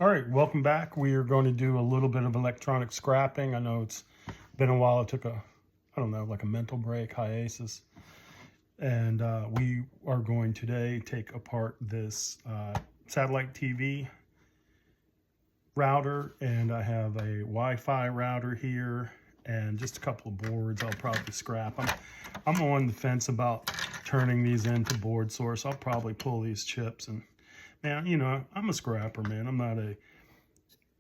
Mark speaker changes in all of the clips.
Speaker 1: All right, welcome back. We are going to do a little bit of electronic scrapping. I know it's been a while. I took like a mental break, hiatus. And we are going today take apart this satellite TV router, and I have a Wi-Fi router here and just a couple of boards I'll probably scrap. I'm on the fence about turning these into board source. I'll probably pull these chips, and man, you know, I'm a scrapper, man. I'm not a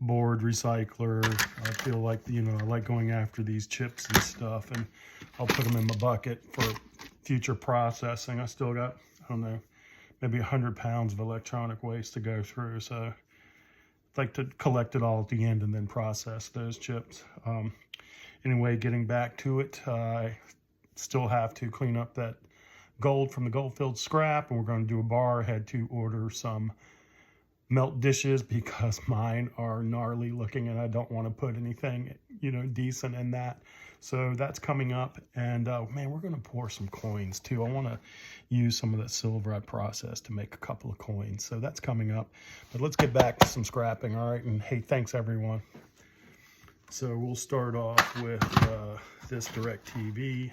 Speaker 1: board recycler. I feel like, you know, I like going after these chips and stuff, and I'll put them in my bucket for future processing. I still got, I don't know, maybe 100 pounds of electronic waste to go through, so I'd like to collect it all at the end and then process those chips. Anyway, getting back to it, I still have to clean up that gold from the gold-filled scrap, and we're going to do a bar. I had to order some melt dishes because mine are gnarly looking, and I don't want to put anything, you know, decent in that. So that's coming up, and man, we're going to pour some coins too. I want to use some of that silver I processed to make a couple of coins, so that's coming up. But let's get back to some scrapping. All right, and hey, thanks everyone. So we'll start off with this DirecTV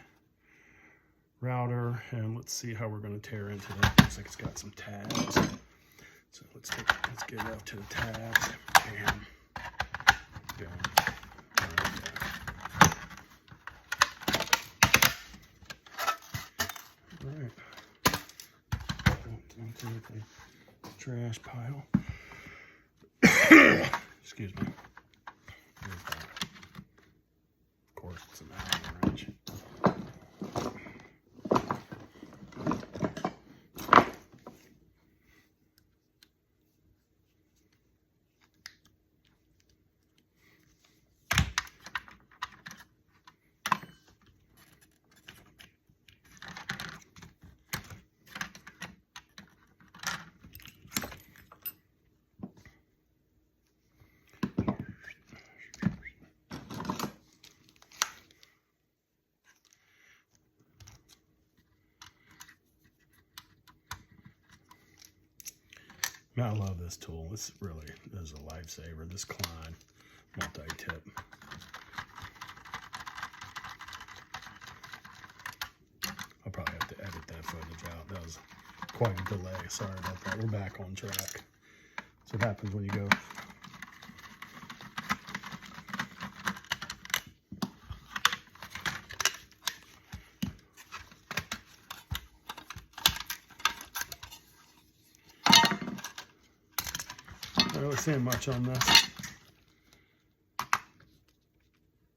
Speaker 1: router, and let's see how we're going to tear into that. Looks like it's got some tabs. So let's get up to the tabs. Bam. Boom. All right. Into the trash pile. Excuse me. Of course, it's an Allen wrench. I love this tool. This really is a lifesaver. This Klein multi-tip. I'll probably have to edit that footage out. That was quite a delay. Sorry about that. We're back on track. That's what happens when you go. Not really seeing much on this.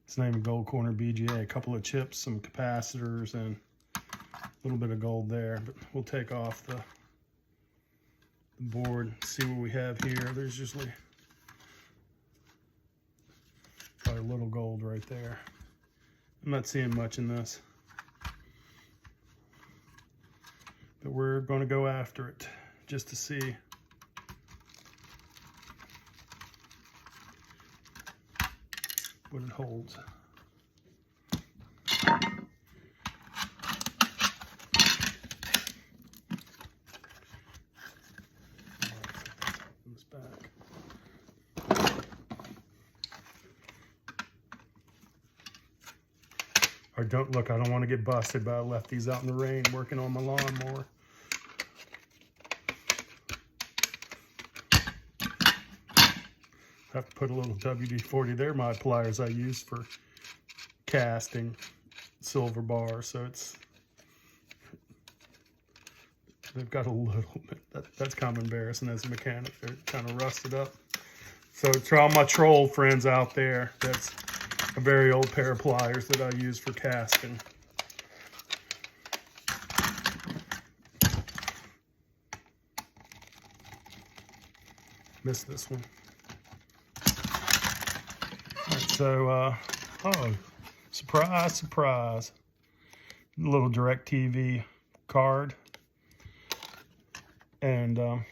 Speaker 1: It's named a Gold Corner BGA. A couple of chips, some capacitors, and a little bit of gold there. But we'll take off the board, see what we have here. There's usually probably a little gold right there. I'm not seeing much in this, but we're going to go after it just to see. What it holds. This back. Or don't look, I don't want to get busted, but I left these out in the rain working on my lawnmower. I have to put a little WD-40. They're my pliers I use for casting silver bars, so they've got a little bit. That's kind of embarrassing as a mechanic. They're kind of rusted up. So to all my troll friends out there, that's a very old pair of pliers that I use for casting. Missed this one. So, oh, surprise, surprise. A little DirecTV card. And I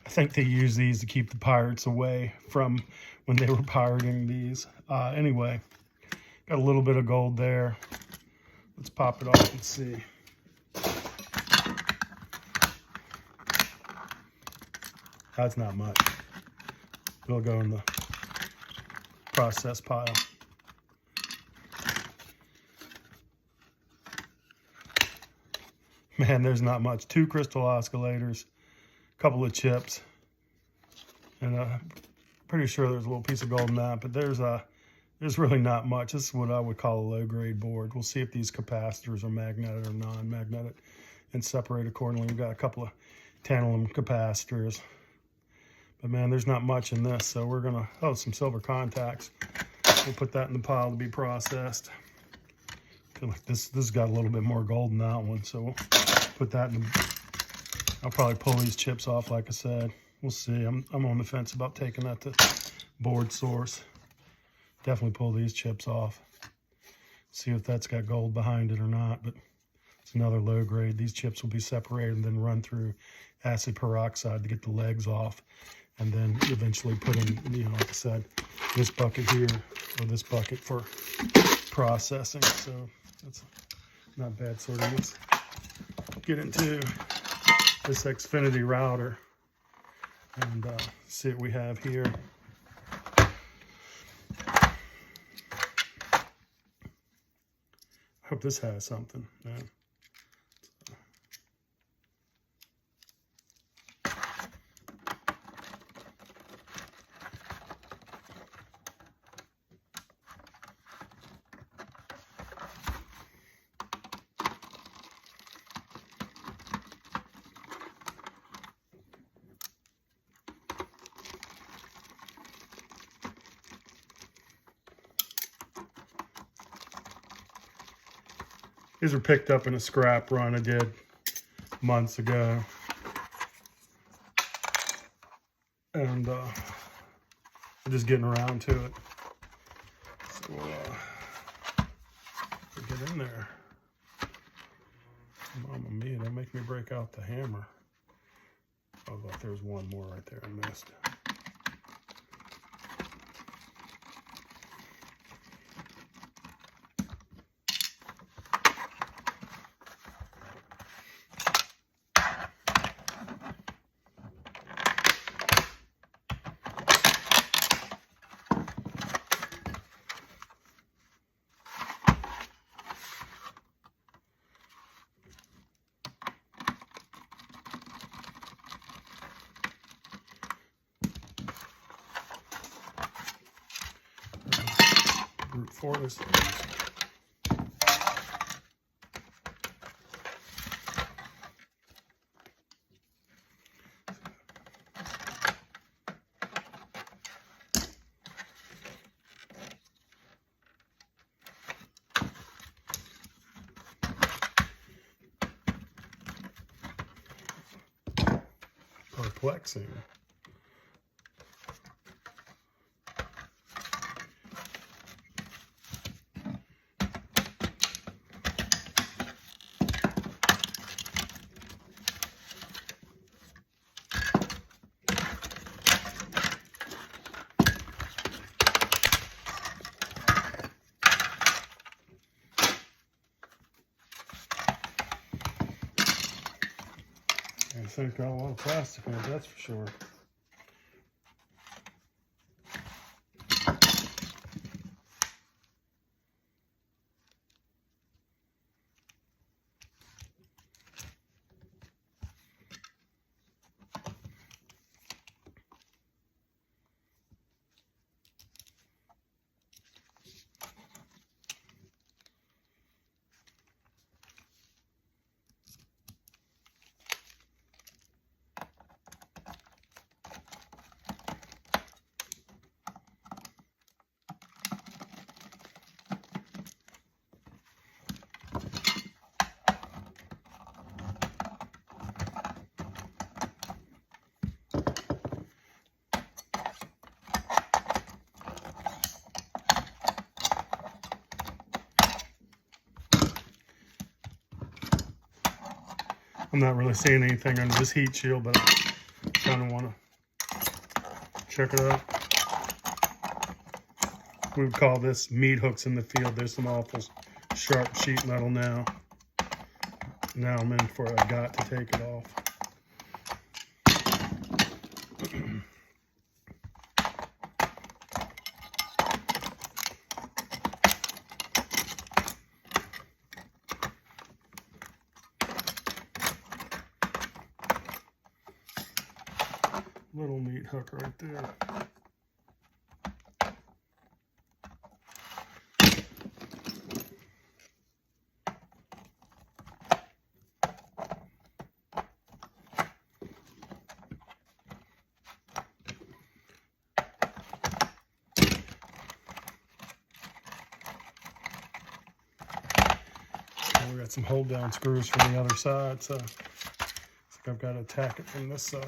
Speaker 1: think they use these to keep the pirates away from when they were pirating these. Anyway, got a little bit of gold there. Let's pop it off and see. That's not much. It'll go in the process pile. Man, there's not much. 2 crystal oscillators, a couple of chips, and pretty sure there's a little piece of gold in that, but there's really not much. This is what I would call a low-grade board. We'll see if these capacitors are magnetic or non-magnetic and separate accordingly. We've got a couple of tantalum capacitors, but man, there's not much in this, so we're gonna, oh, some silver contacts. We'll put that in the pile to be processed. I feel like this has got a little bit more gold in that one, so we'll put that in. I'll probably pull these chips off, like I said. We'll see. I'm on the fence about taking that to board source. Definitely pull these chips off. See if that's got gold behind it or not, but it's another low grade. These chips will be separated and then run through acid peroxide to get the legs off, and then eventually put in, you know, like I said, this bucket here or this bucket for processing. So that's not bad sorting. Let's get into this Xfinity router and see what we have here. I hope this has something. Yeah. These were picked up in a scrap run I did months ago. And I'm just getting around to it. So we'll get in there. Mamma mia, don't make me break out the hammer. Oh, look, there's one more right there I missed. Brute force. Perplexing. This thing's got a lot of plastic in it, that's for sure. I'm not really seeing anything under this heat shield, but I kind of want to check it out. We would call this meat hooks in the field. There's some awful sharp sheet metal now. Now I'm in for I got to take it off. Little meat hook right there. We got some hold down screws from the other side, so I've got to attack it from this side.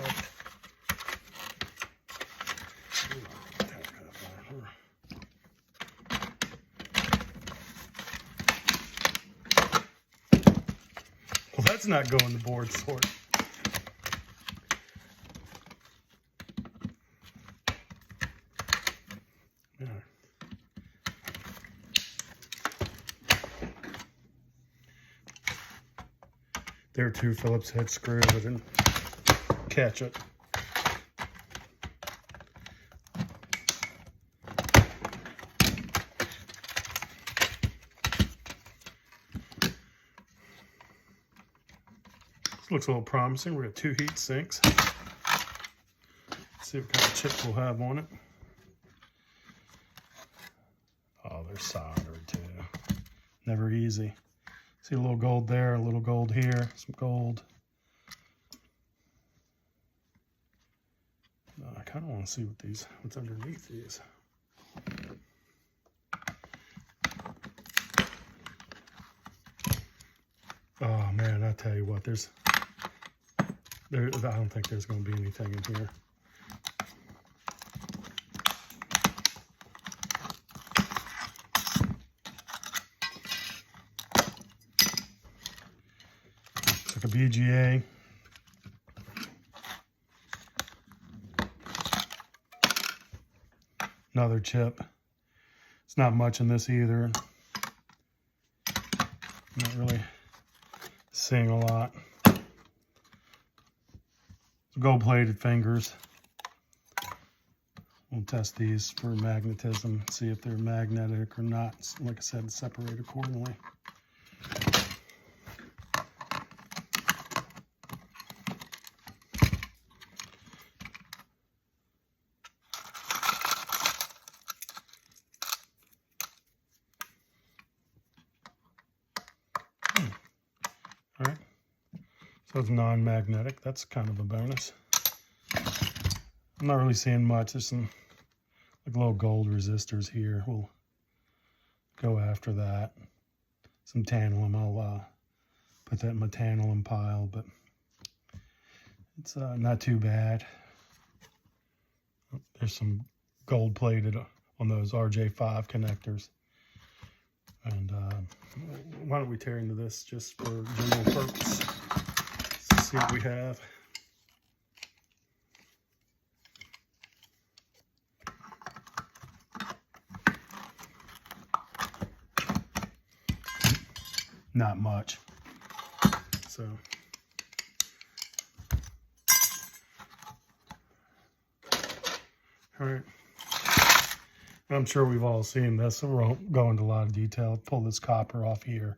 Speaker 1: Well, that's not going to board sort. Yeah. There are 2 Phillips head screws. I didn't catch it. This looks a little promising. We got 2 heat sinks. Let's see what kind of chip we'll have on it. Oh, they're soldered too. Never easy. See a little gold there, a little gold here, some gold. I kind of want to see what's underneath these. Oh man, I tell you what, I don't think there's going to be anything in here. Like a BGA. Another chip. It's not much in this either. Not really seeing a lot. Gold-plated fingers. We'll test these for magnetism, see if they're magnetic or not. Like I said, separate accordingly. All right, so it's non-magnetic. That's kind of a bonus. I'm not really seeing much. There's some like little gold resistors here. We'll go after that. Some tantalum. I'll put that in my tantalum pile, but it's not too bad. There's some gold plated on those RJ5 connectors. And why don't we tear into this just for general purpose? Let's see what we have. Not much. So all right. I'm sure we've all seen this, so we won't go into a lot of detail. Pull this copper off here.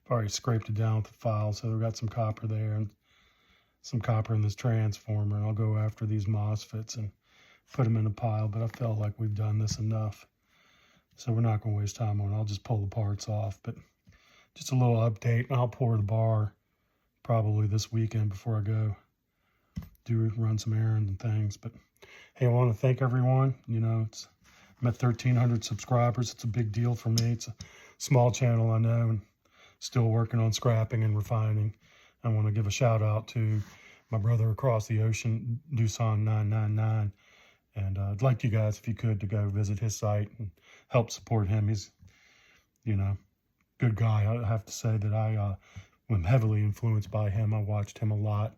Speaker 1: I've already scraped it down with the file, so we've got some copper there and some copper in this transformer. I'll go after these MOSFETs and put them in a pile, but I felt like we've done this enough, so we're not going to waste time on it. I'll just pull the parts off, but just a little update. I'll pour the bar probably this weekend before I go run some errands and things. But hey, I want to thank everyone. You know, I'm at 1,300 subscribers. It's a big deal for me. It's a small channel, I know, and still working on scrapping and refining. I want to give a shout out to my brother across the ocean, Doosan999. And I'd like you guys, if you could, to go visit his site and help support him. He's, you know, good guy. I have to say that I am heavily influenced by him. I watched him a lot.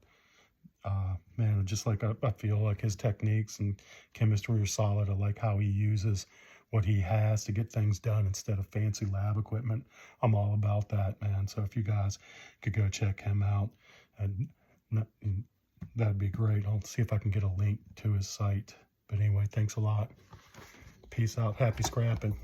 Speaker 1: Man, just like I feel like his techniques and chemistry are solid. I like how he uses what he has to get things done instead of fancy lab equipment. I'm all about that, man. So if you guys could go check him out, and that'd be great. I'll see if I can get a link to his site. But anyway, thanks a lot. Peace out. Happy scrapping.